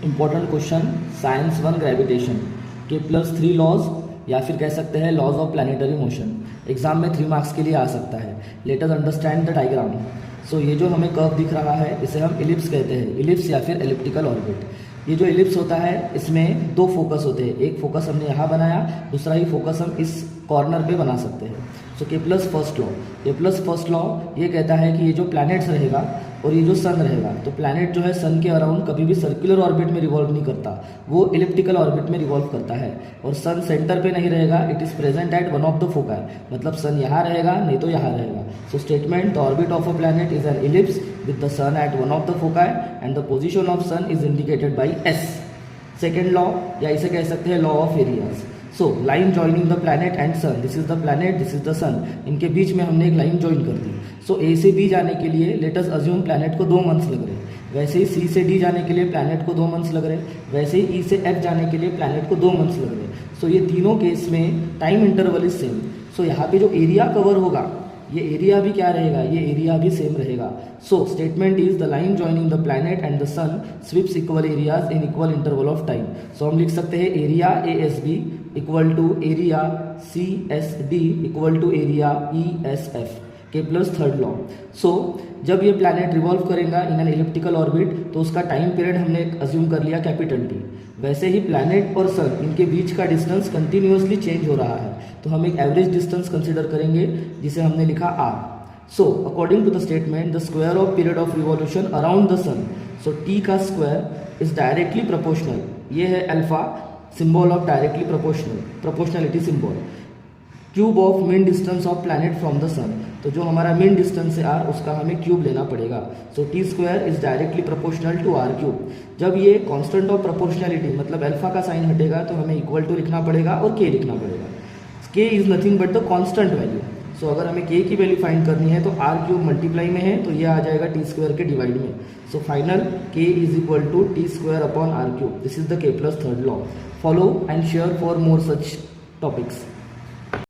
Important question science 1 gravitation के +3 laws या फिर कह सकते हैं laws of planetary motion. Exam में 3 मार्क्स के लिए आ सकता है। Let us understand the diagram. So ये जो हमें कर्व दिख रहा है इसे हम इलिप्स कहते हैं, इलिप्स या फिर एलिप्टिकल ऑर्बिट। ये जो इलिप्स होता है इसमें 2 फोकस होते हैं, एक फोकस हमने यहाँ बनाया, दूसरा ही फोकस हम इस कॉर्नर पे बना सकते हैं। सो केप्लर्स फर्स्ट लॉ ये कहता है कि ये जो प्लैनेट्स रहेगा और ये जो सन रहेगा, तो प्लैनेट जो है सन के अराउंड कभी भी सर्कुलर ऑर्बिट में रिवॉल्व नहीं करता, वो इलिप्टिकल ऑर्बिट में रिवॉल्व करता है। और सन सेंटर पे नहीं रहेगा, it is present at one of the foci, मतलब सन यहाँ रहेगा नहीं तो यहाँ रहेगा। So statement the orbit of a planet is an ellipse with the sun at one of the foci and the position of sun is indicated by S. Second law या इसे कह सकते हैं law of areas. So line joining the planet and sun, this is the planet, this is the sun, इनके बीच में हमने एक line join कर दी। So A से B जाने के लिए let us assume planet को 2 मंथ्स लग रहे, वैसे ही C से D जाने के लिए planet को 2 मंथ्स लग रहे, वैसे ही E से F जाने के लिए planet को 2 मंथ्स लग रहे। So ये तीनों केस में time interval is same. So यहाँ पे जो एरिया कवर होगा ये एरिया भी क्या रहेगा, ये एरिया भी सेम रहेगा। So statement is the line joining the planet and the sun sweeps equal areas in equal interval of time. So हम लिख सकते हैं area ASB equal to area CSD equal to area ESF के plus third law. So जब ये planet revolve करेगा in an elliptical orbit तो उसका टाइम पीरियड हमने अज्यूम कर लिया कैपिटल T। वैसे ही प्लैनेट और सन इनके बीच का डिस्टेंस कंटिन्यूअसली चेंज हो रहा है, तो हम एक एवरेज डिस्टेंस कंसिडर करेंगे जिसे हमने लिखा R। So according to the statement the square of period of revolution around the sun, so T का स्क्वायर इज डायरेक्टली प्रोपोर्शनल, ये है alpha, symbol of directly proportionality symbol, cube of mean distance of planet from the sun. तो जो हमारा mean distance है R उसका हमें cube लेना पड़ेगा। So T square is directly proportional to R cube. जब ये कांस्टेंट ऑफ प्रोपोर्शनलिटी मतलब अल्फा का साइन हटेगा तो हमें इक्वल टू लिखना पड़ेगा और K लिखना पड़ेगा। K is nothing but the constant value. So अगर हमें K की वैल्यू फाइंड करनी है तो R क्यूब मल्टीप्लाई में है तो ये आ जाएगा T स्क्वायर के डिवाइड में। So final K is equal to T square upon R cube. This is the K plus third law. Follow and share for more such topics.